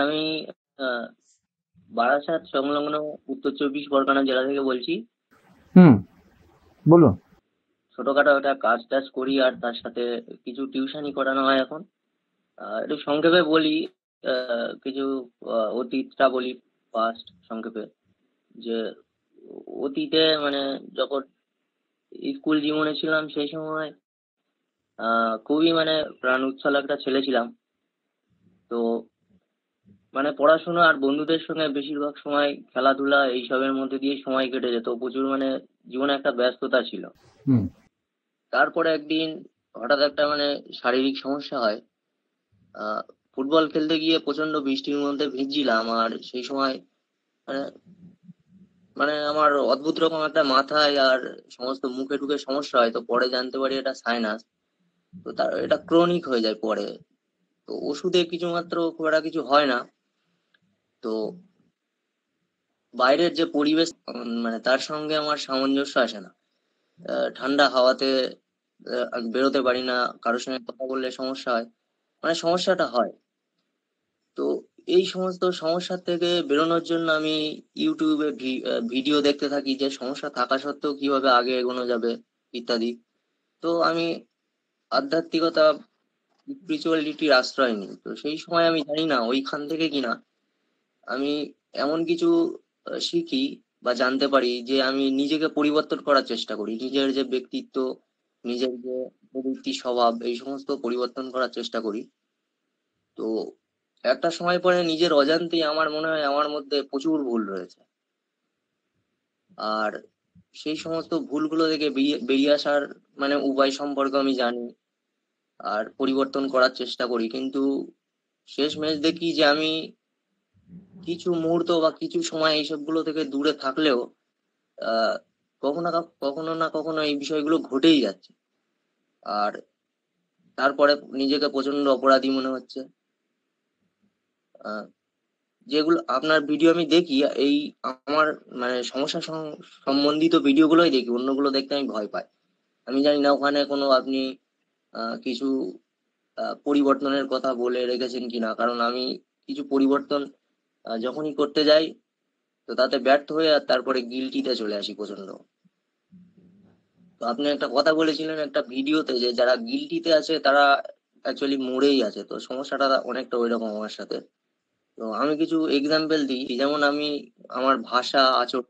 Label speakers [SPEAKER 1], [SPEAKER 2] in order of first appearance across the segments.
[SPEAKER 1] আমি আহ, বারাসাত সংলগ্ন উত্তর 24 পরগনা জেলা থেকে বলছি।
[SPEAKER 2] বলুন।
[SPEAKER 1] ছোটখাটো একটা কাজ টাজ করি, আর তার সাথে কিছু টিউশনই করানো হয় এখন। একটু সংক্ষেপে বলি, কিছু অতীতটা বলি, পাস্ট সংক্ষেপে। যে অতীতে মানে যখন স্কুল জীবনে ছিলাম সেই সময় খুবই মানে প্রাণ উচ্ছল একটা ছেলে ছিলাম। তো মানে পড়াশোনা আর বন্ধুদের সঙ্গে বেশিরভাগ সময় খেলাধুলা এইসবের মধ্যে দিয়ে সময় কেটে যেত, প্রচুর মানে জীবনে একটা ব্যস্ততা ছিল। তারপরে একদিন হঠাৎ একটা মানে শারীরিক সমস্যা হয়। আহ ফুটবল খেলতে গিয়ে প্রচন্ড বৃষ্টির মধ্যে ভিজছিলাম, আর সেই সময় মানে মানে আমার অদ্ভুত রকম একটা মাথায় আর সমস্ত মুখে টুকে সমস্যা হয়। তো পরে জানতে পারি এটা সাইনাস। তো তার এটা ক্রনিক হয়ে যায় পরে। তো ওষুধে কিছু মাত্র খুব একটা কিছু হয় না। তো বাইরের যে পরিবেশ মানে তার সঙ্গে আমার সামঞ্জস্য আসে না। ঠান্ডা হাওয়াতে আমি বেরোতে পারি না, কারোর সঙ্গে কথা বললে সমস্যা হয়, মানে সমস্যাটা হয়। তো এই সমস্ত সমস্যা থেকে বেরোনোর জন্য আমি ইউটিউবে ভিডিও দেখতে থাকি, যে সমস্যা থাকা সত্ত্বেও কিভাবে আগে এগোনো যাবে ইত্যাদি। তো আমি আধ্যাত্মিকতা, স্পিরিচুয়ালিটির আশ্রয় নিই। তো সেই সময় আমি জানি না ওইখান থেকে কিনা আমি এমন কিছু শিখি বা জানতে পারি যে আমি নিজেকে পরিবর্তন করার চেষ্টা করি, নিজের যে ব্যক্তিত্ব, নিজের যে প্রবৃত্তি স্বভাব, এই সমস্ত পরিবর্তন করার চেষ্টা করি। তো একটা সময় পরে নিজের অজান্তেই আমার মনে হয় আমার মধ্যে প্রচুর ভুল রয়েছে। আর সেই সমস্ত ভুলগুলো থেকে বেরিয়ে আসার মানে উপায় সম্পর্কে আমি জানি, আর পরিবর্তন করার চেষ্টা করি। কিন্তু শেষমেশ দেখি যে আমি কিছু মুহূর্ত বা কিছু সময় এইসবগুলো থেকে দূরে থাকলেও আহ কখনো না কখনো এই বিষয়গুলো ঘটেই যাচ্ছে। আর তারপরে নিজেকে প্রচন্ড অপরাধী মনে হচ্ছে। আহ, যেগুলো আপনার ভিডিও আমি দেখি, এই আমার মানে সমস্যা সম্বন্ধিত ভিডিও গুলোই দেখি, অন্যগুলো দেখতে আমি ভয় পাই। আমি জানি না ওখানে কোনো আপনি কিছু পরিবর্তনের কথা বলে রেখেছেন কিনা, কারণ আমি কিছু পরিবর্তন যখনই করতে যাই তো তাতে ব্যর্থ হয়ে আর তারপরে গিলটিতে চলে আসি প্রচন্ড। তো আপনি একটা কথা বলেছিলেন একটা ভিডিওতে, যে যারা গিলটিতে আছে তারা অ্যাকচুয়ালি মরেই আছে। তো সমস্যাটা অনেকটা ওইরকম আমার সাথে। তো আমি কিছু এক্সাম্পল দিই, যেমন আমি আমার ভাষা, আচরণ,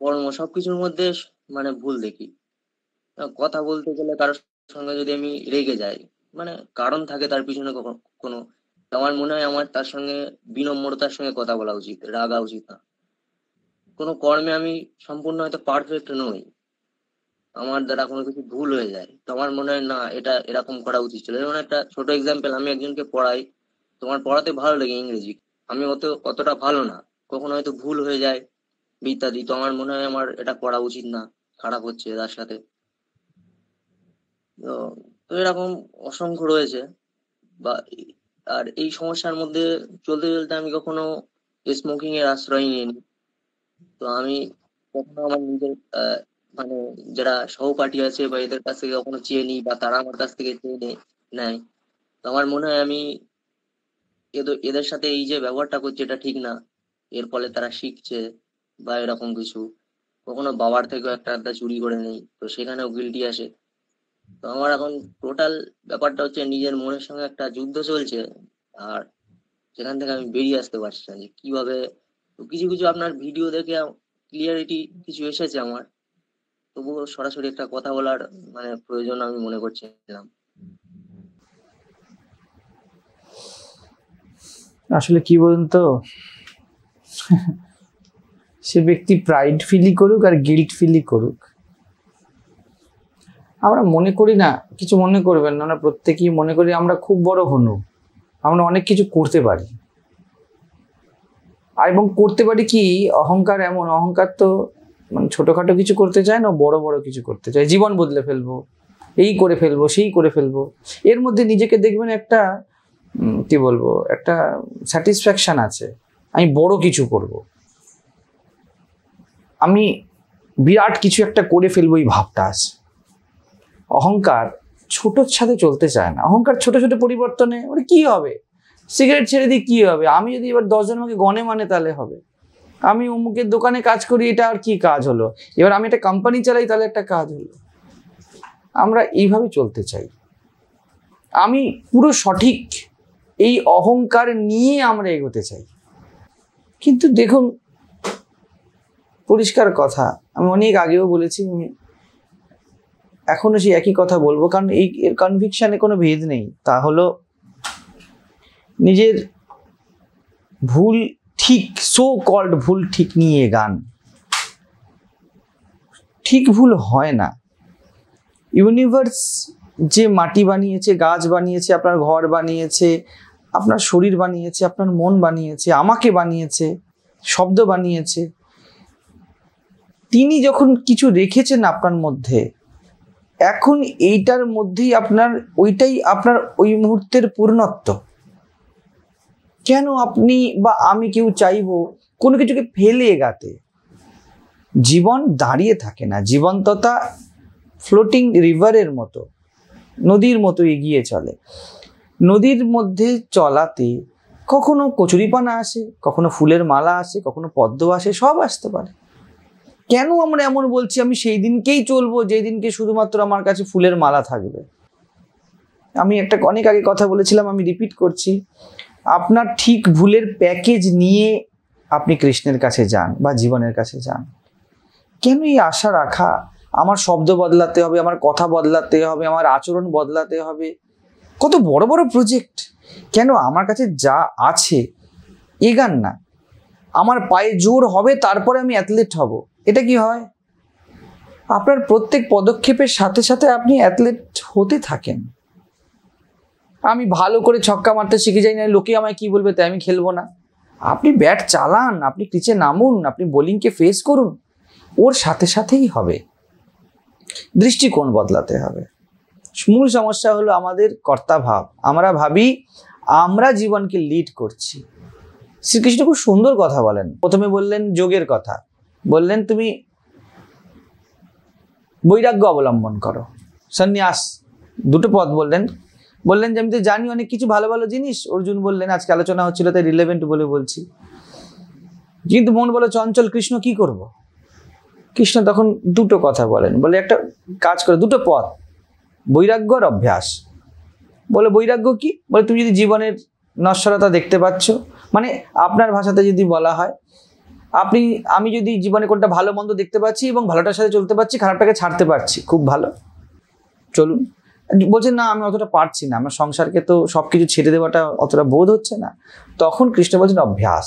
[SPEAKER 1] কর্ম সবকিছুর মধ্যে মানে ভুল দেখি। কথা বলতে গেলে কারোর সঙ্গে যদি আমি রেগে যাই, মানে কারণ থাকে তার পিছনে কোনো, তো আমার মনে হয় আমার তার সঙ্গে বিনম্রতার সঙ্গে কথা বলা উচিত, রাগা উচিত না। কোনো কর্মে আমি সম্পূর্ণ হয়তো পারফেক্ট নই, আমার দ্বারা কোনো কিছু ভুল হয়ে যায়, তো আমার মনে হয় না এটা এরকম করা উচিত ছিল। যেমন একটা ছোট এক্সাম্পল, আমি একজনকে পড়াই, তোমার পড়াতে ভালো লাগে ইংরেজি, আমি অতটা ভালো না, কখনো হয়তো ভুল হয়ে যায় ইত্যাদি। তো আমার মনে হয় আমার এটা করা উচিত না, খারাপ হচ্ছে তার সাথে। তো তো এরকম অসংখ্য রয়েছে। বা আর এই সমস্যার মধ্যে চলতে চলতে আমি কখনো স্মোকিং এর আশ্রয় নিইনি। তো আমি কখনো আমার নিজের মানে যারা সহপাঠী আছে বা এদের কাছ থেকে কখনো চেয়ে নিই, বা তারা আমার কাছ থেকে চেয়ে নেয়। তো আমার মনে হয় আমি এদের সাথে এই যে ব্যবহারটা করছি এটা ঠিক না, এর ফলে তারা শিখছে বা এরকম কিছু। কখনো বাবার থেকেও একটা আধটা চুরি করে নেই, তো সেখানেও গিল্টি আসে। তো আমার এখন টোটাল ব্যাপারটা হচ্ছে নিজের মনের সঙ্গে একটা যুদ্ধ চলছে। আর সেখান থেকে আমি বেরিয়ে আসতে পারছি না যে কিভাবে। তো কিছু কিছু আপনার ভিডিও দেখে ক্লিয়ারিটি কিছু এসেছে আমার, তবুও সরাসরি একটা কথা বলার মানে প্রয়োজন আমি মনে করছিলাম।
[SPEAKER 2] আসলে কি বলুন তো, সে ব্যক্তি প্রাইড ফিলই করুক আর গিল্ট ফিলই করুক, আমরা মনে করি না, কিছু মনে করবেন না, আমরা প্রত্যেকেই মনে করি আমরা খুব বড় হনু, আমরা অনেক কিছু করতে পারি। আর এবং করতে পারি কি, অহংকার এমন, অহংকার তো মানে ছোটখাটো কিছু করতে চায় না, বড় বড় কিছু করতে চায়, জীবন বদলে ফেলবো, এই করে ফেলবো, সেই করে ফেলবো। এর মধ্যে নিজেকে দেখবেন একটা কি বলবো, একটা স্যাটিসফ্যাকশন আছে, আমি বড় কিছু করব, আমি বিরাট কিছু একটা করে ফেলবো, এই ভাবটা আছে। অহংকার ছোটোর সাথে চলতে চায় না, অহংকার ছোট ছোট পরিবর্তনে ওটা কি হবে, সিগারেট ছেড়ে দিয়ে কি হবে? আমি যদি এবার 10 জন আমাকে গনে মানে তাহলে হবে। আমি অমুকের দোকানে কাজ করি, এটা আর কি কাজ হলো? এবার আমি একটা কোম্পানি চালাই, তাহলে একটা কাজ হলো। আমরা এইভাবে চলতে চাই। আমি পুরো সঠিক এই অহংকার নিয়ে আমরা এগোতে চাই। কিন্তু দেখুন, পরিষ্কার কথা, আমি অনেক আগেও বলেছি, আমি এখনো সেই একই কথা বলবো, কারণ এর কনভিকশনে কোনো ভেদ নেই। তা হলো নিজের ভুল ঠিক, সো কল্ড ভুল ঠিক নিয়ে গান। ঠিক ভুল হয় না। ইউনিভার্স যে মাটি বানিয়েছে, গাছ বানিয়েছে, আপনার ঘর বানিয়েছে, আপনার শরীর বানিয়েছে, আপনার মন বানিয়েছে, আমাকে বানিয়েছে, শব্দ বানিয়েছে, তিনি যখন কিছু রেখেছেন আপনার মধ্যে, এখন এইটার মধ্যেই ওইটাই আপনার ওই মুহূর্তের পূর্ণত্ব। কেন আপনি বা আমি কেউ চাইবো কোনো কিছুকে ফেলে এগাতে? জীবন দাঁড়িয়ে থাকে না, জীবন্ততা ফ্লোটিং রিভারের মতো, নদীর মতো এগিয়ে চলে। নদীর মধ্যে চলাতে কখনো কচুরিপানা আসে, কখনো ফুলের মালা আসে, কখনো পদ্ম আসে, সব আসতে পারে। কেন আমরা এমন বলছি আমি সেই দিনকেই চলবো যেই দিনকে শুধুমাত্র আমার কাছে ফুলের মালা থাকবে? আমি অনেক আগে কথা বলেছিলাম, আমি রিপিট করছি, আপনার ঠিক ভুলের প্যাকেজ নিয়ে আপনি কৃষ্ণের কাছে যান বা জীবনের কাছে যান। কেন এই আশা রাখা আমার শব্দ বদলাতে হবে, আমার কথা বদলাতে হবে, আমার আচরণ বদলাতে হবে? কত বড় বড় প্রজেক্ট। কেন আমার কাছে যা আছে এগান না? আমার পায়ে জোর হবে, তারপরে আমি অ্যাথলেট হব, এটা কি হয়? আপনার প্রত্যেক পদক্ষেপের সাথে সাথে আপনি অ্যাথলেট হতে থাকেন। আমি ভালো করে ছক্কা মারতে শিখে যাই না, লোকে আমায় কি বলবে তাই আমি খেলবো না। আপনি ব্যাট চালান, আপনি পিচে নামুন, আপনি বোলিংকে ফেস করুন, ওর সাথে সাথেই হবে। দৃষ্টিকোণ বদলাতে হবে। মূল সমস্যা হলো আমাদের কর্তা ভাব। আমরা ভাবি আমরা জীবনকে লিড করছি। শ্রীকৃষ্ণ খুব সুন্দর কথা বলেন। প্রথমে বললেন যোগের কথা, বললেন তুমি বৈরাগ্য অবলম্বন করো, সন্ন্যাস, দুটো পথ বললেন। বললেন যে আমি তো জানি অনেক কিছু ভালো ভালো জিনিস। অর্জুন বললেন, আজকে আলোচনা হচ্ছিল তাই রিলেভেন্ট বলে বলছি, কিন্তু মন বলে চঞ্চল, কৃষ্ণ কি করব? কৃষ্ণ তখন দুটো কথা বলেন, বলে একটা কাজ করে, দুটো পথ, বৈরাগ্য আর অভ্যাস। বলে বৈরাগ্য কি? বলে তুমি যদি জীবনের নশ্বরতা দেখতে পাচ্ছ, মানে আপনার ভাষাতে যদি বলা হয়, আমি যদি জীবনে কোনটা ভালো মন্দ দেখতে পাচ্ছি এবং ভালোটার সাথে চলতে পারছি, খারাপটাকে ছাড়তে পারছি, খুব ভালো, চলুন। বলছেন না আমি অতটা পারছি না, আমার সংসারকে তো সবকিছু ছেড়ে দেওয়াটা অতটা বোধ হচ্ছে না। তখন কৃষ্ণ বলছেন অভ্যাস।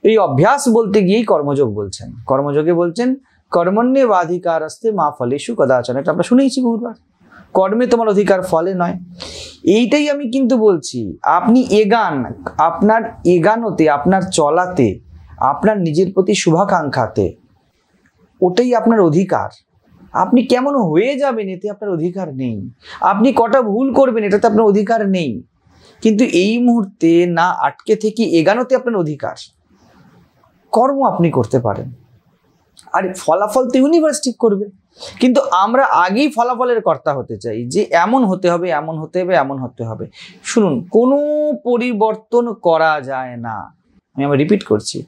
[SPEAKER 2] এই অভ্যাস বলতে গিয়েই কর্মযোগ বলছেন। কর্মযোগে বলছেন কর্মণ্যেবাধিকারস্তে মা ফলেষু কদাচন, এটা আমরা শুনেইছি বহুবার। কর্মে তোমার অধিকার, ফলে নয়। এইটাই আমি কিন্তু বলছি, আপনি এগান, আপনার এগানোতে, আপনার চলাতে, আপনার নিজের প্রতি শুভাকাঙ্ক্ষাতে, ওটাই আপনার অধিকার। আপনি কেমন হয়ে যাবেন এতে আপনার অধিকার নেই। আপনি কটা ভুল করবেন এটাতে আপনার অধিকার নেই। কিন্তু এই মুহূর্তে না আটকে থেকে এগানোতে আপনার অধিকার। কর্ম আপনি করতে পারেন, আর ফলাফল তো ইউনিভার্স ঠিক করবে। কিন্তু আমরা আগেই ফলাফলের কর্তা হতে চাই, যে এমন হতে হবে, এমন হতে হবে, এমন হতে হবে। শুনুন, কোনো পরিবর্তন করা যায় না। আমি আবার রিপিট করছি,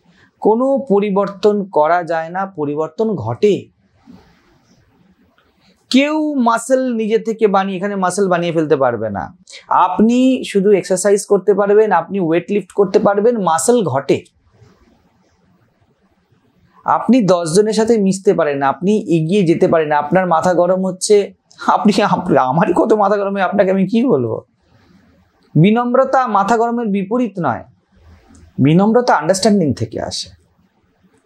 [SPEAKER 2] কোনো পরিবর্তন করা যায় না, পরিবর্তন ঘটে। কেউ মাসেল নিজে থেকে বানিয়ে এখানে মাসেল বানিয়ে ফেলতে পারবে না। আপনি শুধু এক্সারসাইজ করতে পারবেন, আপনি ওয়েট লিফট করতে পারবেন, মাসেল ঘটে। আপনি 10 জনের সাথে মিশতে পারেন, আপনি এগিয়ে যেতে পারেন। আপনার মাথা গরম হচ্ছে, আমারই কত মাথা গরমে, আপনাকে আমি কি বলবো? বিনম্রতা মাথা গরমের বিপরীত নয়। বিনম্রতা আন্ডারস্ট্যান্ডিং থেকে আসে।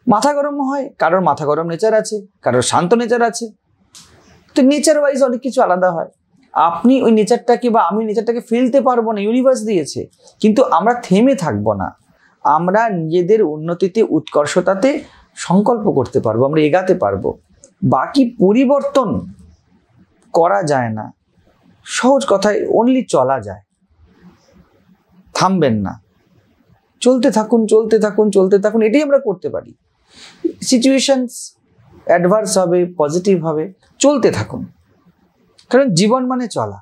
[SPEAKER 2] মাথা গরম হয়, কারোর মাথা গরম নেচার আছে, কারোর শান্ত নেচার আছে, তো নেচার ওয়াইজ অনেক কিছু আলাদা হয়। আপনি ওই নেচারটাকে বা আমি নেচারটাকে ফেলতে পারবো না, ইউনিভার্স দিয়েছে। কিন্তু আমরা থেমে থাকবো না, আমরা নিজেদের উন্নতিতে, উৎকর্ষতাতে সংকল্প করতে পারবো, আমরা এগাতে পারবো। বাকি পরিবর্তন করা যায় না। সহজ কথায় অনলি চলা যায়। থামবেন না, চলতে থাকুন, চলতে থাকুন, চলতে থাকুন, এটাই আমরা করতে পারি। সিচুয়েশনস অ্যাডভার্স হবে, পজিটিভ হবে, চলতে থাকুন। কারণ জীবন মানে চলা।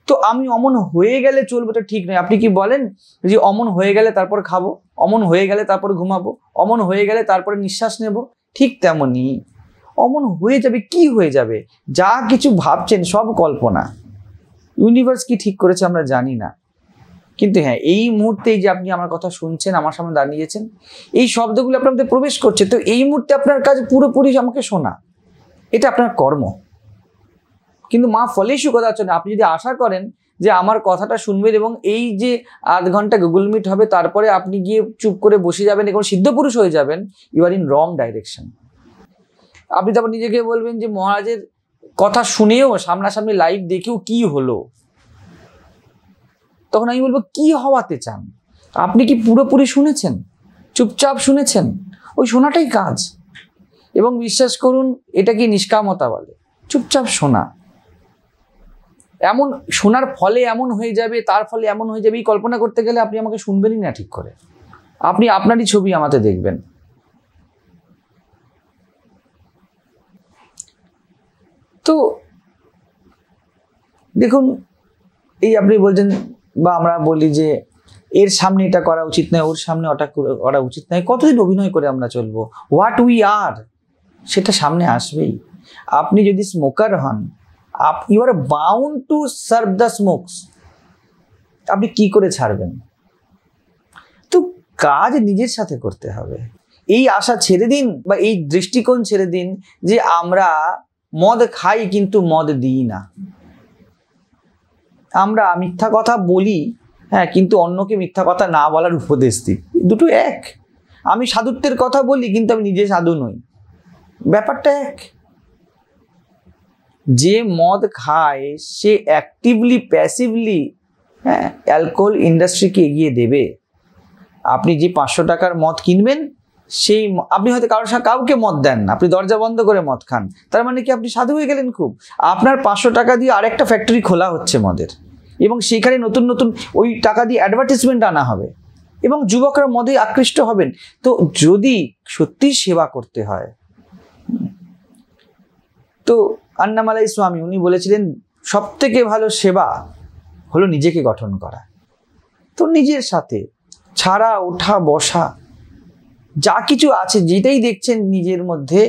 [SPEAKER 2] তো আমি অমন হয়ে গেলে চলবে, তো ঠিক নয়। আপনি কি বলেন যে অমন হয়ে গেলে তারপর খাবো, অমন হয়ে গেলে তারপর ঘুমাবো, অমন হয়ে গেলে তারপরে নিঃশ্বাস নেব? ঠিক তেমনি অমন হয়ে যাবে। কি হয়ে যাবে? যা কিছু ভাবছেন সব কল্পনা। ইউনিভার্স কি ঠিক করেছে আমরা জানি না, কিন্তু হ্যাঁ, এই মুহূর্তে যে আপনি আমার কথা শুনছেন, আমার সামনে দাঁড়িয়েছেন, এই শব্দগুলো আপনার মধ্যে প্রবেশ করছে, তো এই মুহূর্তে আপনার কাজ পুরোপুরি আমাকে শোনা, এটা আপনার কর্ম। কিন্তু মা ফলেশু কথা হচ্ছে না। আপনি যদি আশা করেন যে আমার কথাটা শুনবেন এবং এই যে আধ ঘন্টা গুগল মিট হবে তারপরে আপনি গিয়ে চুপ করে বসে যাবেন এবং সিদ্ধ পুরুষ হয়ে যাবেন, you are in wrong direction. আপনি তারপর নিজেকে বলবেন যে মহারাজের কথা শুনেও, সামনাসামনি লাইভ দেখেও কি হলো? তখন আমি বলবো, কি হওয়াতে চান? আপনি কি পুরোপুরি শুনেছেন? চুপচাপ শুনেছেন? ওই শোনাটাই কাজ। এবং বিশ্বাস করুন, এটা কি নিষ্কামতা বলে? চুপচাপ শোনা। এমন শোনার ফলে এমন হয়ে যাবে, তার ফলে এমন হয়ে যাবে, এই কল্পনা করতে গেলে আপনি আমাকে শুনবেনই না ঠিক করে। আপনি আপনারই ছবি আমাতে দেখবেন। তো দেখুন, এই আপনি বলছেন বা আমরা বলি যে এর সামনে এটা করা উচিত নয়, ওর সামনে ওটা করা উচিত নয়। কতদিন অভিনয় করে আমরা চলবো? হোয়াট উই আর, সেটা সামনে আসবেই। আপনি যদি স্মোকার হন, you are bound to serve the smokes. আপনি কি করে ছাড়বেন? তো কাজ নিজের সাথে করতে হবে। এই আশা ছেড়ে দিন বা এই দৃষ্টিকোণ ছেড়ে দিন যে আমরা মদ খাই কিন্তু মদ দিই না। আমরা মিথ্যা কথা বলি, হ্যাঁ, কিন্তু অন্যকে মিথ্যা কথা না বলার উপদেশ দিই। দুটো এক। আমি সাধুত্বের কথা বলি কিন্তু আমি নিজে সাধু নই, ব্যাপারটা এক। যে মদ খায় সে অ্যাক্টিভলি প্যাসিভলি, হ্যাঁ, অ্যালকোহল ইন্ডাস্ট্রিকে এগিয়ে দেবে। আপনি যে 500 টাকার মদ কিনবেন, সেই আপনি হয়তো কাউকে মদ দেন না, আপনি দরজা বন্ধ করে মদ খান, তার মানে কি আপনি সাধু হয়ে গেলেন? খুব। আপনার 500 টাকা দিয়ে আরেকটা ফ্যাক্টরি খোলা হচ্ছে মদের, এবং সেখানে নতুন নতুন ওই টাকা দিয়ে অ্যাডভার্টাইজমেন্ট আনা হবে এবং যুবকরা মদে আকৃষ্ট হবেন। তো যদি সত্যি সেবা করতে হয়, তো আন্নামালাই স্বামী উনি বলেছিলেন সব থেকে ভালো সেবা হলো নিজেকে গঠন করা। তো নিজের সাথে ছাড়া, ওঠা, বসা, যা কিছু আছে, যেটাই দেখছেন নিজের মধ্যে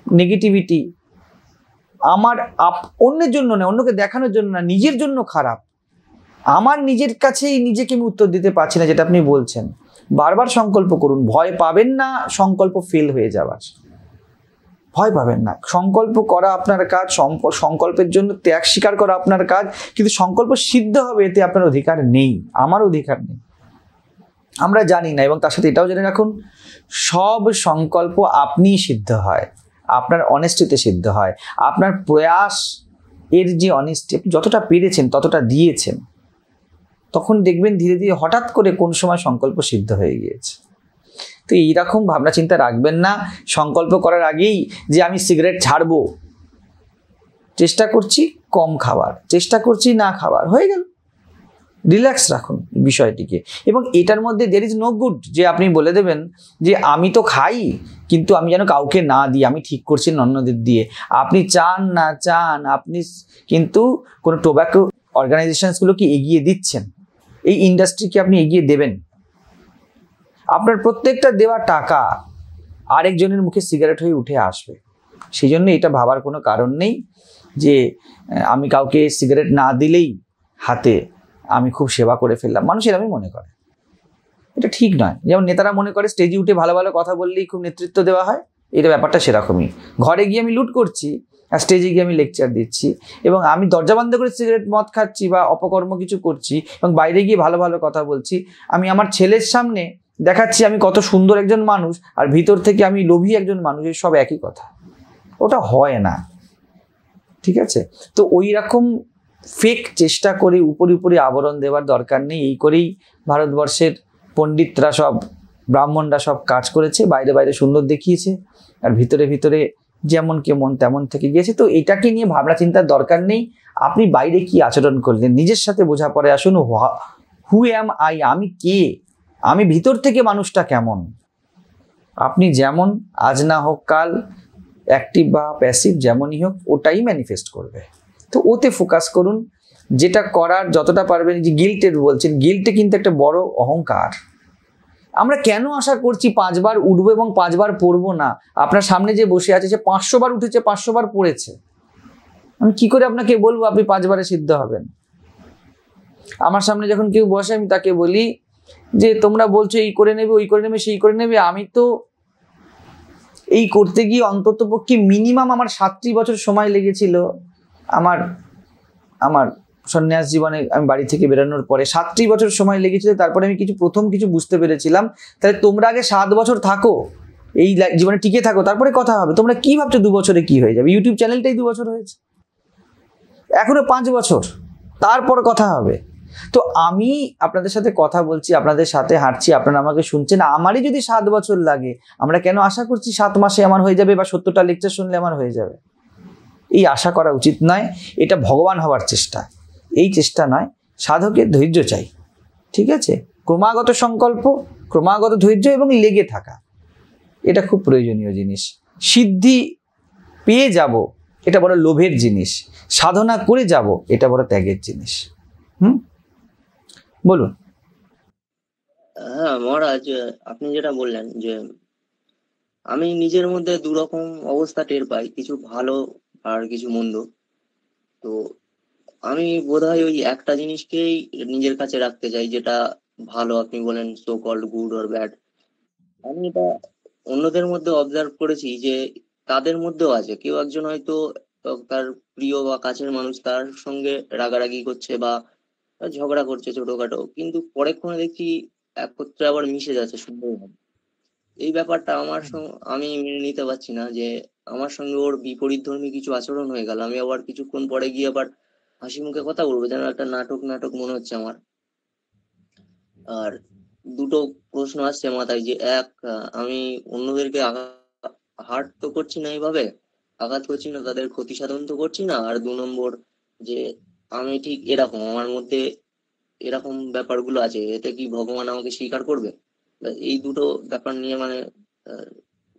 [SPEAKER 2] নেগেটিভিটি, আমার অন্যের জন্য না, অন্যকে দেখানোর জন্য না, নিজের জন্য খারাপ। আমার নিজের কাছেই নিজেকে আমি উত্তর দিতে পারছি না, যেটা আপনি বলছেন। বারবার সংকল্প করুন, ভয় পাবেন না সংকল্প ফেল হয়ে যাওয়ার। ভয় পাবেন না। সংকল্প করা আপনার কাজ, সংকল্পের জন্য ত্যাগ স্বীকার করা আপনার কাজ, কিন্তু সংকল্প সিদ্ধ হবে এতে আপনার অধিকার নেই, আমার অধিকার নেই। আমরা জানি না। এবং তার সাথে এটাও জেনে রাখুন, সব সংকল্প আপনিই সিদ্ধ হয়, আপনার অনেস্টিতে সিদ্ধ হয়। আপনার প্রয়াস এর যে অনেস্টি, আপনি যতটা পেরেছেন ততটা দিয়েছেন, তখন দেখবেন ধীরে ধীরে হঠাৎ করে কোন সময় সংকল্প সিদ্ধ হয়ে গিয়েছে। তো এইরকম ভাবনা চিন্তা রাখবেন না সংকল্প করার আগেই যে আমি সিগারেট ছাড়বো, চেষ্টা করছি কম খাবার, চেষ্টা করছি না খাবার, হয়ে গেল। রিল্যাক্স রাখুন বিষয়টিকে। এবং এটার মধ্যে দের ইজ নো গুড যে আপনি বলে দেবেন যে আমি তো খাই কিন্তু আমি যেন কাউকে না দিই, আমি ঠিক করছি অন্যদের দিয়ে। আপনি চান না চান, আপনি কিন্তু কোনো টোব্যাকো অর্গানাইজেশনসগুলোকে এগিয়ে দিচ্ছেন, এই ইন্ডাস্ট্রিকে আপনি এগিয়ে দেবেন। আপনার প্রত্যেকটা দেওয়া টাকা আরেকজনের মুখে সিগারেট হয়ে উঠে আসবে। সেই জন্য এটা ভাবার কোনো কারণ নেই যে আমি কাউকে সিগারেট না দিলেই হাতে আমি খুব সেবা করে ফেললাম। মানুষ এরকমই মনে করে, এটা ঠিক নয়। যেমন নেতারা মনে করে স্টেজে উঠে ভালো ভালো কথা বললেই খুব নেতৃত্ব দেওয়া হয়, এটা ব্যাপারটা সেরকমই। ঘরে গিয়ে আমি লুট করছি আর স্টেজে গিয়ে আমি লেকচার দিচ্ছি, এবং আমি দরজা বন্ধ করে সিগারেট মদ খাচ্ছি বা অপকর্ম কিছু করছি, এবং বাইরে গিয়ে ভালো ভালো কথা বলছি। আমি আমার ছেলের সামনে দেখাচ্ছি আমি কত সুন্দর একজন মানুষ, আর ভিতর থেকে আমি লোভী একজন মানুষ, এই সব একই কথা। ওটা হয় না, ঠিক আছে? তো ওই রকম ফেক চেষ্টা করে উপরে উপরে আবরণ দেওয়ার দরকার নেই। এই করেই ভারতবর্ষের পণ্ডিতরা সব, ব্রাহ্মণরা সব কাজ করেছে, বাইরে বাইরে সুন্দর দেখিয়েছে আর ভিতরে ভিতরে যেমন কেমন তেমন থেকে গিয়েছে। তো এটাকে নিয়ে ভাবনা চিন্তার দরকার নেই। আপনি বাইরে কি আচরণ করলেন, নিজের সাথে বোঝাপড়ে আসুন। হু অ্যাম আই, আমি কে, আমি ভিতর থেকে মানুষটা কেমন। আপনি যেমন, আজ না হোক কাল, অ্যাক্টিভ বা প্যাসিভ যেমনই হোক, ওটাই ম্যানিফেস্ট করবে। তো ওতে ফোকাস করুন। যেটা করার যতটা পারবেন, যে গিল্টের বলছেন, গিল্টে কিন্তু একটা বড় অহংকার। আমরা কেন আশা করছি 5 বার উঠবো এবং 5 বার পড়বো না? আপনার সামনে যে বসে আছে সে 500 বার উঠেছে, 500 বার পড়েছে। আমি কি করে আপনাকে বলবো আপনি 5 বারে সিদ্ধ হবেন? আমার সামনে যখন কেউ বসে আমি তাকে বলি যে তোমরা বলছো এই করে নেবে, ওই করে নেবে, সেই করে নেবে, আমি তো এই করতে গিয়ে অন্তত পক্ষে মিনিমাম আমার 7টি বছর সময় লেগেছিল। আমার আমার সন্ন্যাস জীবনে আমি বাড়ি থেকে বেরোনোর পরে 7টি বছর সময় লেগেছিল, তারপরে আমি প্রথম কিছু বুঝতে পেরেছিলাম। তাহলে তোমরা আগে 7 বছর থাকো, এই জীবনে টিকে থাকো, তারপরে কথা হবে। তোমরা কি ভাবছো 2 বছরে কি হয়ে যাবে? ইউটিউব চ্যানেলটাই 2 বছর হয়েছে, এখনো 5 বছর, তারপর কথা হবে। তো আমি আপনাদের সাথে কথা বলছি, আপনাদের সাথে হাঁটছি, আপনারা আমাকে শুনছেন। আমারই যদি 7 বছর লাগে, আমরা কেন আশা করছি 7 মাসে আমার হয়ে যাবে বা 70টা লেকচার শুনলে আমার হয়ে যাবে? এই আশা করা উচিত নয়। এটা ভগবান হওয়ার চেষ্টা, এই চেষ্টা নয়। সাধকের ধৈর্য চাই, ঠিক আছে? ক্রমাগত সংকল্প, ক্রমাগত ধৈর্য এবং লেগে থাকা, এটা খুব প্রয়োজনীয় জিনিস। সিদ্ধি পেয়ে যাব, এটা বড় লোভের জিনিস। সাধনা করে যাব, এটা বড় ত্যাগের জিনিস। বলুন।
[SPEAKER 1] হ্যাঁ মহারাজ, আপনি যেটা বললেন যে আমি নিজের মধ্যে দুরকম অবস্থা টের পাই, কিছু ভালো আর কিছু মন্দ। তো আমি বোধহয় ওই একটা জিনিসকেই নিজের কাছে রাখতে চাই, যেটা ভালো। আপনি বলেন so called good or bad. আমি এটা অন্যদের মধ্যে অবজার্ভ করেছি যে তাদের মধ্যেও আছে। কেউ একজন হয়তো তার প্রিয় বা কাছের মানুষ তার সঙ্গে রাগারাগি করছে বা ঝগড়া করছে ছোটখাটো, কিন্তু পরেক্ষণে দেখি একত্রে আবার মিশে যাচ্ছে সুন্দরভাবে। এই ব্যাপারটা আমি মেনে নিতে পারছি না যে আমার সঙ্গে ওর বিপরীত ধর্মী কিছু আচরণ হয়ে গেল, আমি আবার কিছুক্ষণ পরে গিয়ে আবার হাসি মুখে কথা বলবো, যেন একটা নাটক নাটক মনে হচ্ছে আমার। আর দুটো প্রশ্ন আসছে মাথায়, যে এক, আমি অন্যদেরকে হার্ট তো করছি না, এইভাবে আঘাত করছি না, তাদের ক্ষতি সাধন তো করছি না। আর 2 নম্বর, যে আমি ঠিক এরকম, আমার মধ্যে এরকম ব্যাপারগুলো আছে, এতে কি ভগবান আমাকে স্বীকার করবে? এই দুটো ব্যাপার নিয়ে মানে আহ,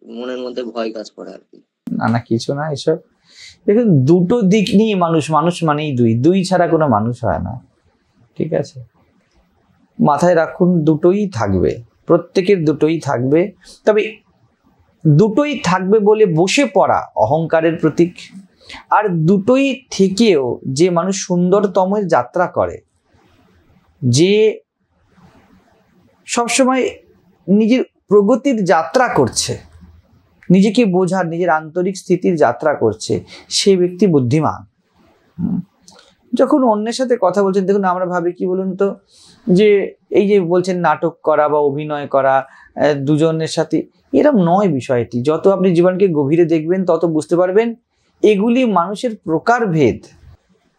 [SPEAKER 1] মনের মধ্যে ভয় কাজ করে আর কি।
[SPEAKER 2] না না, কিছু না এসব। দেখুন, দুটো দিক নিয়ে মানুষ, মানুষ মানেই দুই, দুই ছাড়া কোনো মানুষ হয় না, ঠিক আছে? মাথায় রাখুন, দুটোই থাকবে, প্রত্যেকের দুটোই থাকবে। তবে দুটোই থাকবে বলে বসে পড়া অহংকারের প্রতীক। আর দুটোই থেকেও যে মানুষ সুন্দরতমের যাত্রা করে, যে সবসময় নিজের প্রগতির যাত্রা করছে, নিজেকে বোঝার, নিজের আন্তরিক স্থিতির যাত্রা করছে, সে ব্যক্তি বুদ্ধিমান। যখন অন্যের সাথে কথা বলছেন, দেখুন আমরা ভাবি কি বলুন তো, যে এই যে বলছেন নাটক করা বা অভিনয় করা, দুজনের সাথে, এরকম নয় বিষয়টি। যত আপনি জীবনকে গভীরে দেখবেন তত বুঝতে পারবেন এগুলি মানুষের প্রকারভেদ।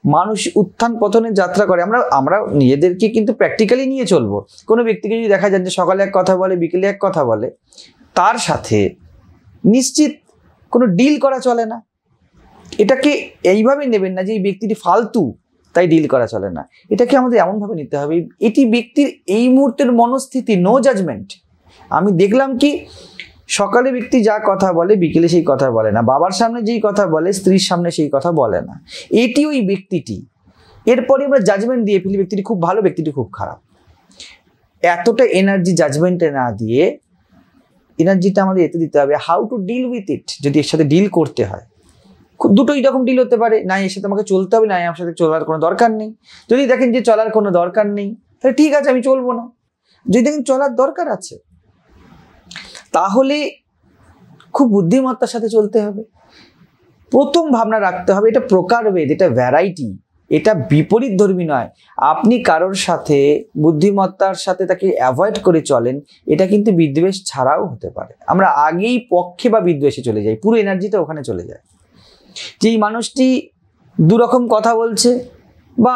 [SPEAKER 2] মানুষ উত্থান পতনের যাত্রা করে। আমরা নিজেদেরকে কিন্তু প্র্যাকটিক্যালি নিয়ে চলবো। কোনো ব্যক্তিকে যদি দেখা যায় যে সকালে এক কথা বলে, বিকেলে এক কথা বলে, তার সাথে নিশ্চিত কোনো ডিল করা চলে না। এটাকে এইভাবে নেবেন না যে এই ব্যক্তিটি ফালতু, তাই ডিল করা চলে না। এটাকে আমাদের এমনভাবে নিতে হবে, এটি ব্যক্তির এই মুহূর্তের মনস্থিতি, নো জাজমেন্ট। আমি দেখলাম কি সকালে ব্যক্তি যা কথা বলে, বিকেলে সেই কথা বলে না, বাবার সামনে যেই কথা বলে, স্ত্রীর সামনে সেই কথা বলে না। এটি ওই ব্যক্তিটি। এরপরে আমরা জাজমেন্ট দিয়ে ফেলি, ব্যক্তিটি খুব ভালো, ব্যক্তিটি খুব খারাপ। এতটা এনার্জি জাজমেন্টে না দিয়ে এনার্জিটা আমাদের এতে দিতে হবে how to deal with it. যদি এর সাথে ডিল করতে হয়, দুটোই রকম ডিল হতে পারে, না এর সাথে আমাকে চলতে হবে, না আমার সাথে চলার কোনো দরকার নেই। যদি দেখেন যে চলার কোনো দরকার নেই, তাহলে ঠিক আছে, আমি চলবো না। যদি দেখেন চলার দরকার আছে, তাহলে খুব বুদ্ধিমত্তার সাথে চলতে হবে। প্রথম ভাবনা রাখতে হবে এটা প্রকারভেদ, এটা ভ্যারাইটি, এটা বিপরীত ধর্মী নয়। আপনি কারোর সাথে বুদ্ধিমত্তার সাথে তাকে অ্যাভয়েড করে চলেন, এটা কিন্তু বিদ্বেষ ছাড়াও হতে পারে। আমরা আগেই পক্ষে বা বিদ্বেষে চলে যাই, পুরো এনার্জিটা ওখানে চলে যায়। যেই মানুষটি দুরকম কথা বলছে, বা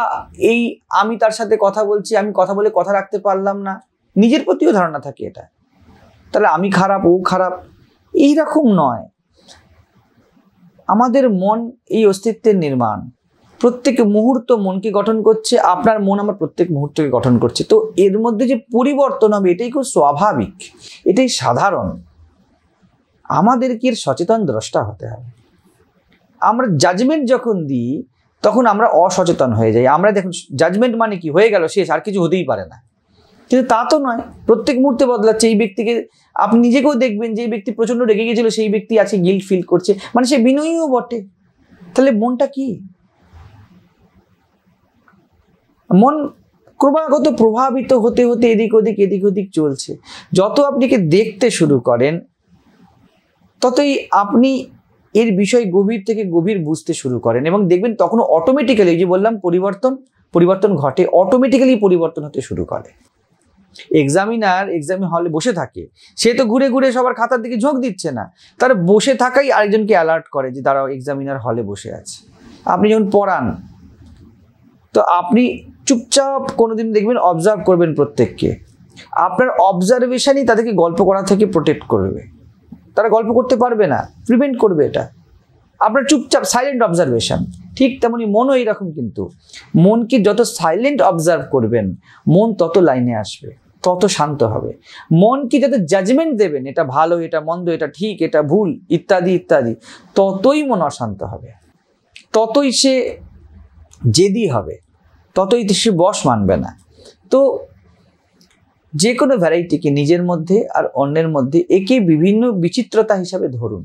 [SPEAKER 2] এই আমি তার সাথে কথা বলছি, আমি কথা বলে কথা রাখতে পারলাম না, নিজের প্রতিও ধারণা থাকে এটা, তাহলে আমি খারাপ, ও খারাপ, এইরকম নয়। আমাদের মন এই অস্তিত্বের নির্মাণ, প্রত্যেক মুহূর্ত মনকে গঠন করছে। আপনার মন আমার প্রত্যেক মুহূর্তকে গঠন করছে। তো এর মধ্যে যে পরিবর্তন হবে, এটাই খুব স্বাভাবিক, এটাই সাধারণ। আমাদেরকে এর সচেতন দ্রষ্টা হতে হবে। আমরা জাজমেন্ট যখন দিই, তখন আমরা অসচেতন হয়ে যাই। আমরা দেখুন জাজমেন্ট মানে কি, হয়ে গেল শেষ, আর কিছু হতেই পারে না, কিন্তু তা তো নয়। প্রত্যেক মুহূর্তে বদলাচ্ছে। এই ব্যক্তিকে আপনি নিজেকেও দেখবেন, যে ব্যক্তি প্রচন্ড রেগে গেছিল সেই ব্যক্তি আছে গিল্ট ফিল করছে, মানে সে বিনয়ীও বটে। তাহলে মনটা কি? মন ক্রমাগত প্রভাবিত হতে হতে এদিক ওদিক চলছে। যত আপনাকে দেখতে শুরু করেন ততই আপনি এর বিষয় গভীর থেকে গভীর বুঝতে শুরু করেন, এবং দেখবেন তখন অটোমেটিক্যালি, যে বললাম পরিবর্তন ঘটে, অটোমেটিক্যালি পরিবর্তন হতে শুরু করে। এক্সামিনার এক্সাম হলে বসে থাকে, সে তো ঘুরে ঘুরে সবার খাতার দিকে ঝোঁক দিচ্ছে না, তার বসে থাকাই আরেকজনকে অ্যালার্ট করে যে তারা এক্সামিনার হলে বসে আছে। আপনি যখন পড়ান তো আপনি চুপচাপ কোনোদিন দেখবেন অবজার্ভ করবেন প্রত্যেককে, আপনার অবজারভেশনই তাদেরকে গল্প করা থেকে প্রোটেক্ট করবে। তারা গল্প করতে পারবে না, প্রিভেন্ট করবে এটা আপনার চুপচাপ সাইলেন্ট অবজারভেশন। ঠিক তেমনি মনও এইরকম, কিন্তু মনকে যত সাইলেন্ট অবজার্ভ করবেন মন তত লাইনে আসবে, তত শান্ত হবে। মনকে যত জাজমেন্ট দেবেন, এটা ভালো, এটা মন্দ, এটা ঠিক, এটা ভুল, ইত্যাদি ইত্যাদি, ততই মন অশান্ত হবে, ততই সে জেদি হবে, ততই সে বশ মানবে না। তো যে কোনো ভ্যারাইটিকে নিজের মধ্যে আর অন্যের মধ্যে একে বিভিন্ন বিচিত্রতা হিসাবে ধরুন।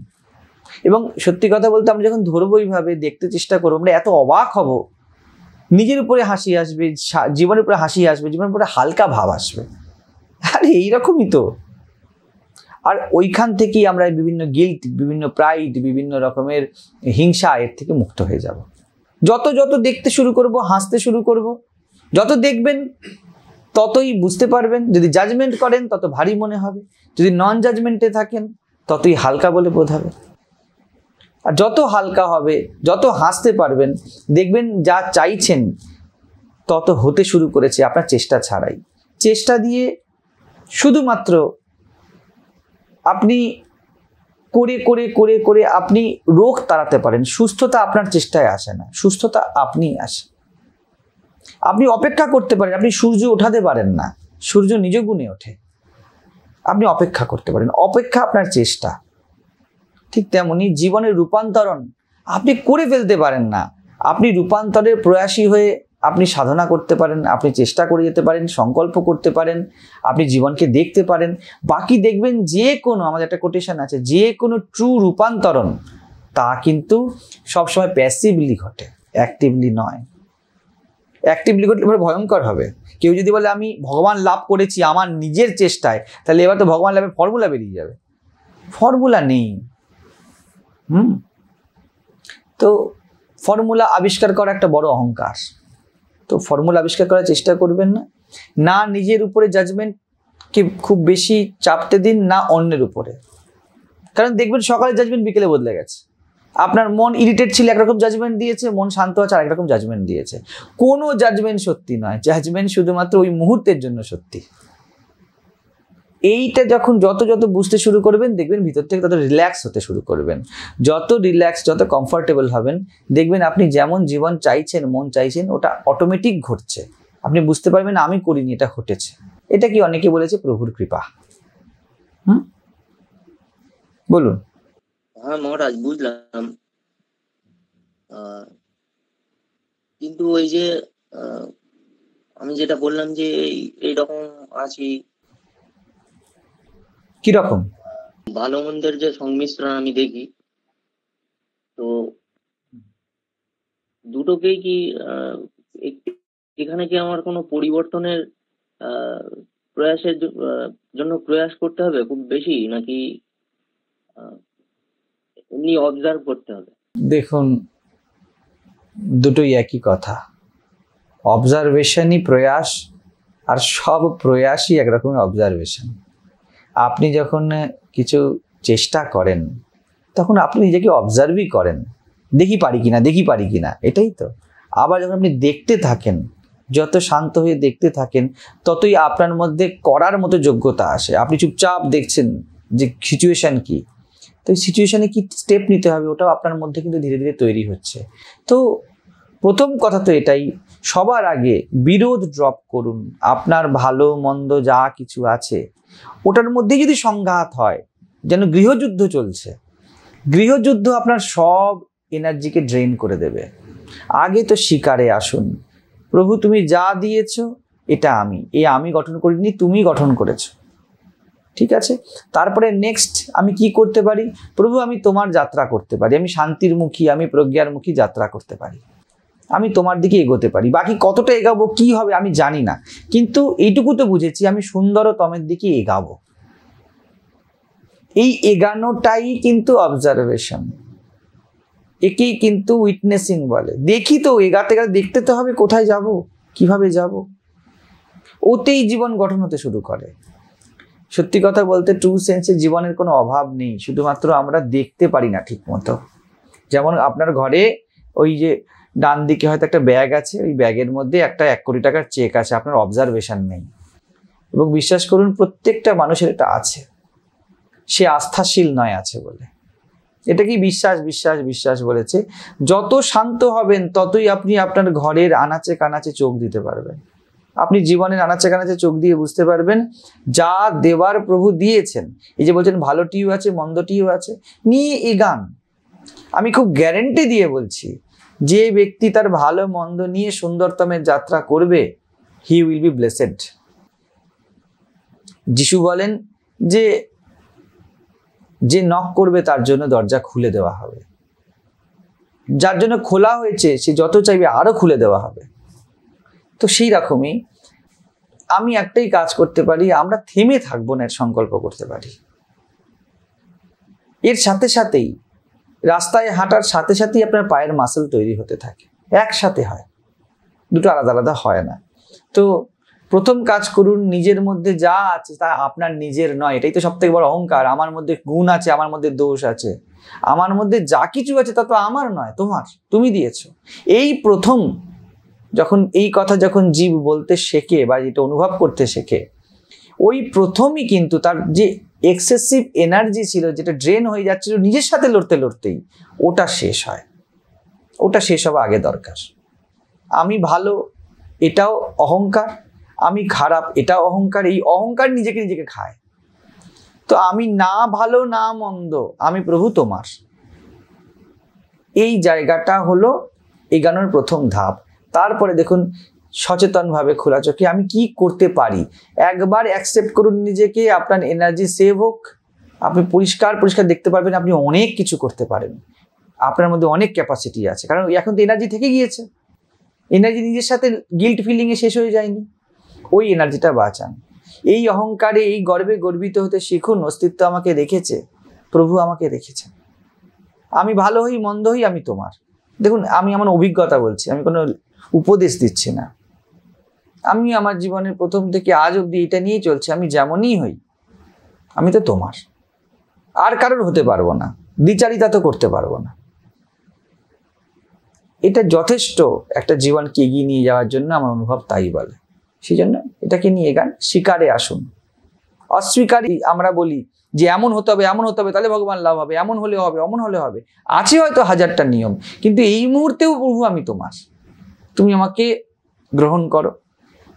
[SPEAKER 2] এবং সত্যি কথা বলতে আমরা যখন ধরবো এইভাবে দেখতে চেষ্টা করবো, আমরা এত অবাক হব, নিজের উপরে হাসি আসবে, জীবনের উপরে হাসি আসবে, জীবনের উপরে হালকা ভাব আসবে। আরে এইরকমই তো। আর ওইখান থেকেই আমরা বিভিন্ন গিল্ট, বিভিন্ন প্রাইড, বিভিন্ন রকমের হিংসা, এর থেকে মুক্ত হয়ে যাব। যত দেখতে শুরু করব, হাসতে শুরু করব, যত দেখবেন ততই বুঝতে পারবেন। যদি জাজমেন্ট করেন তত ভারী মনে হবে, যদি নন জাজমেন্টে থাকেন ততই হালকা বলে বোধ হবে। আর যত হালকা হবে, যত হাসতে পারবেন, দেখবেন যা চাইছেন তত হতে শুরু করেছে আপনার চেষ্টা ছাড়াই। চেষ্টা দিয়ে শুধুমাত্র আপনি করে করে করে করে আপনি রোগ তাড়াতে পারেন। সুস্থতা আপনার চেষ্টায় আসে না, সুস্থতা আপনিই আসে। আপনি অপেক্ষা করতে পারেন, আপনি সূর্য ওঠাতে পারেন না, সূর্য নিজ গুণে ওঠে। আপনি অপেক্ষা করতে পারেন, অপেক্ষা আপনার চেষ্টা। ঠিক তেমনি জীবনের রূপান্তরণ আপনি করে ফেলতে পারেন না, আপনি রূপান্তরের প্রয়াসী হয়ে আপনি সাধনা করতে পারেন, আপনি চেষ্টা করে যেতে পারেন, সংকল্প করতে পারেন, আপনি জীবনকে দেখতে পারেন। বাকি দেখবেন যে কোনো, আমাদের একটা কোটেশন আছে, যে কোনো ট্রু রূপান্তরণ তা কিন্তু সবসময় প্যাসিভলি ঘটে, অ্যাক্টিভলি নয়। অ্যাক্টিভলি ঘটলে এবার ভয়ঙ্কর হবে। কেউ যদি বলে আমি ভগবান লাভ করেছি আমার নিজের চেষ্টায়, তাহলে এবার তো ভগবান লাভের ফর্মুলা বেরিয়ে যাবে। ফর্মুলা নেই। তো ফর্মুলা আবিষ্কার করা একটা বড় অহংকার। তো ফর্মুলা আবিষ্কার করার চেষ্টা করবেন না, না নিজের উপরে জাজমেন্টকে খুব বেশি চাপতে দিন, না অন্যের উপরে। কারণ দেখবেন সকালে জাজমেন্ট বিকেলে বদলে গেছে। আপনার মন ইরিটেট ছিল, একরকম জাজমেন্ট দিয়েছে, মন শান্ত আছে আরেক রকম জাজমেন্ট দিয়েছে। কোনো জাজমেন্ট সত্যি নয়, জাজমেন্ট শুধুমাত্র ওই মুহূর্তের জন্য সত্যি। এইটা যখন যত বুঝতে শুরু করবেন, দেখবেন ভিতর থেকে তত রিল্যাক্স হতে শুরু করবেন। যত রিল্যাক্স, যত কমফর্টেবল হবেন, দেখবেন আপনি যেমন জীবন চাইছেন, মন চাইছেন, ওটা অটোমেটিক ঘটছে। আপনি বুঝতে পারবেন আমি করিনি, এটা ঘটেছে। এটা কি অনেকে বলেছে প্রভুর কৃপা। বলুন।
[SPEAKER 1] হ্যাঁ মহারাজ, বুঝলাম। কিন্তু ওই যে আমি যেটা বললাম যে এইরকম আছি,
[SPEAKER 2] কিরকম
[SPEAKER 1] ভালো মন্দের যে সংমিশ্রণ আমি দেখি, তো দুটোকেই কি এখানে কি আমার কোনো পরিবর্তনের প্রয়াসের জন্য প্রয়াস করতে হবে খুব বেশি, নাকি এমনি অবজার্ভ করতে হবে?
[SPEAKER 2] দেখুন, দুটোই একই কথা। অবজারভেশনই প্রয়াস, আর সব প্রয়াসই একরকমের অবজারভেশন। আপনি যখন কিছু চেষ্টা করেন তখন আপনি নিজেকে অবজার্ভই করেন, দেখি পারি কিনা, এটাই তো। আবার যখন আপনি দেখতে থাকেন, যত শান্ত হয়ে দেখতে থাকেন, ততই আপনার মধ্যে করার মতো যোগ্যতা আসে। আপনি চুপচাপ দেখছেন যে সিচুয়েশন কি, তো এই সিচুয়েশনে কি স্টেপ নিতে হবে, ওটাও আপনার মধ্যে কিন্তু ধীরে ধীরে তৈরি হচ্ছে। তো প্রথম কথা তো এটাই, সবার আগে বিরোধ ড্রপ করুন। আপনার ভালো মন্দ যা কিছু আছে ওটার মধ্যে যদি সংঘাত হয়, যেন গৃহযুদ্ধ চলছে, গৃহযুদ্ধ আপনার সব এনার্জিকে ড্রেন করে দেবে। আগে তো স্বীকারে আসুন, প্রভু তুমি যা দিয়েছ এটা আমি গঠন করিনি, তুমি গঠন করেছো। ঠিক আছে, তারপরে নেক্সট আমি কি করতে পারি? প্রভু আমি তোমার যাত্রা করতে পারি, আমি শান্তির মুখী, আমি প্রজ্ঞার মুখী যাত্রা করতে পারি, আমি তোমার দিকে এগোতে পারি। বাকি কতটা এগাবো, কি হবে আমি জানি না, কিন্তু এইটুকু তো বুঝেছি আমি সুন্দরতমের দিকে এগাবো। এই এগানোটাই কিন্তু অবজারভেশন, একেই কিন্তু উইটনেসিং বলে। দেখি তো, এগাতে গেলে দেখতে তো হবে কোথায় যাব, কিভাবে যাব, ওতেই জীবন গঠন হতে শুরু করে। সত্যি কথা বলতে ট্রু সেন্সে জীবনের কোনো অভাব নেই, শুধুমাত্র আমরা দেখতে পারি না ঠিক মতো। যেমন আপনার ঘরে ওই যে ডান দিকে হয়তো একটা ব্যাগ আছে, ওই ব্যাগের মধ্যে একটা 1 কোটি টাকার চেক আছে, আপনার অবজারভেশন নেই। এবং বিশ্বাস করুন প্রত্যেকটা মানুষের এটা আছে, সে আস্থাশীল নয় আছে বলে। এটা কি বিশ্বাস বিশ্বাস বিশ্বাস বলেছে। যত শান্ত হবেন ততই আপনি আপনার ঘরের আনাচে কানাচে চোখ দিতে পারবেন, আপনি জীবনের আনাচে কানাচে চোখ দিয়ে বুঝতে পারবেন যা দেওয়ার প্রভু দিয়েছেন। এই যে বলছেন ভালোটিও আছে মন্দটিও আছে, নিয়ে এগান। আমি খুব গ্যারেন্টি দিয়ে বলছি, যে ব্যক্তি তার ভালো মন্দ নিয়ে সুন্দরতমের যাত্রা করবে, হি উইল বি ব্লেসেড। যিশু বলেন যে যে নক করবে তার জন্য দরজা খুলে দেওয়া হবে, যার জন্য খোলা হয়েছে সে যত চাইবে আরো খুলে দেওয়া হবে। তো সেই রকমই আমি একটাই কাজ করতে পারি, আমরা থেমে থাকবো না, এর সংকল্প করতে পারি। এর সাথে সাথেই রাস্তায় হাঁটার সাথে সাথেই আপনার পায়ের মাসল তৈরি হতে থাকে, একসাথে হয়, দুটো আলাদা আলাদা হয় না। তো প্রথম কাজ করুন, নিজের মধ্যে যা আছে তা আপনার নিজের নয়। এটাই তো সব থেকে বড় অহংকার। আমার মধ্যে গুণ আছে, আমার মধ্যে দোষ আছে, আমার মধ্যে যা কিছু আছে তা তো আমার নয়, তোমার, তুমি দিয়েছো। এই প্রথম যখন এই কথা যখন জীব বলতে শেখে বা এটা অনুভব করতে শেখে, ওই প্রথমই কিন্তু তার যে এক্সেসিভ এনার্জি ছিল, যেটা ড্রেন হয়ে যাচ্ছিল নিজের সাথে লড়তে লড়তেই, ওটা শেষ হয়। ওটা শেষ হওয়া আগে দরকার। আমি ভালো এটাও অহংকার, আমি খারাপ এটাও অহংকার। এই অহংকার নিজেকে নিজেকে খায়। তো আমি না ভালো না মন্দ, আমি প্রভু তোমার। এই জায়গাটা হলো এগানোর প্রথম ধাপ। তারপরে দেখুন সচেতনভাবে খোলা চোখে আমি কি করতে পারি। একবার অ্যাকসেপ্ট করুন নিজেকে, আপনার এনার্জি সেভ হোক, আপনি পরিষ্কার পরিষ্কার দেখতে পারবেন আপনি অনেক কিছু করতে পারেন, আপনার মধ্যে অনেক ক্যাপাসিটি আছে। কারণ এখন তো এনার্জি থেকে গিয়েছে, এনার্জি নিজের সাথে গিল্ট ফিলিংয়ে শেষ হয়ে যায়নি, ওই এনার্জিটা বাঁচান। এই অহংকারে এই গর্বে গর্বিত হতে শিখুন, অস্তিত্ব আমাকে রেখেছে, প্রভু আমাকে রেখেছেন, আমি ভালো হই মন্দ হই আমি তোমার। দেখুন আমি আমার অভিজ্ঞতা বলছি, আমি কোনো উপদেশ দিচ্ছি না। আমি আমার জীবনের প্রথম থেকে আজ অব্দি এটা নিয়েই চলছে, আমি যেমনই হই আমি তো তোমার, আর কারোর হতে পারবো না, দ্বিচারিতা তো করতে পারবো না। এটা যথেষ্ট একটা জীবনকে এগিয়ে নিয়ে যাওয়ার জন্য আমার অনুভব তাই বলে। সেই জন্য এটাকে নিয়ে গান, স্বীকারে আসুন। অস্বীকারী আমরা বলি যে এমন হতে হবে এমন হতে হবে তাহলে ভগবান লাভ হবে, এমন হলে হবে অমন হলে হবে, আছে হয়তো 1000টা নিয়ম, কিন্তু এই মুহূর্তেও প্রভু আমি তোমার, তুমি আমাকে গ্রহণ করো।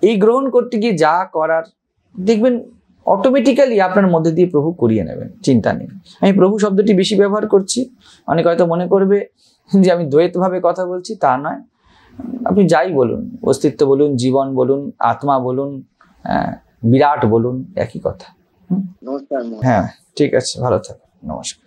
[SPEAKER 2] এই গ্রহণ করতে গিয়ে যা করার দেখবেন অটোমেটিক্যালি আপনার মধ্যে দিয়ে প্রভু করিয়ে নেবেন, চিন্তা নেই। আমি প্রভু শব্দটি বেশি ব্যবহার করছি, অনেকে হয়তো মনে করবে যে আমি দ্বৈতভাবে কথা বলছি, তা নয়। আপনি যাই বলুন, অস্তিত্ব বলুন, জীবন বলুন, আত্মা বলুন, বিরাট বলুন, একই কথা।
[SPEAKER 1] নমস্কার।
[SPEAKER 2] হ্যাঁ ঠিক আছে, ভালো থাকুন, নমস্কার।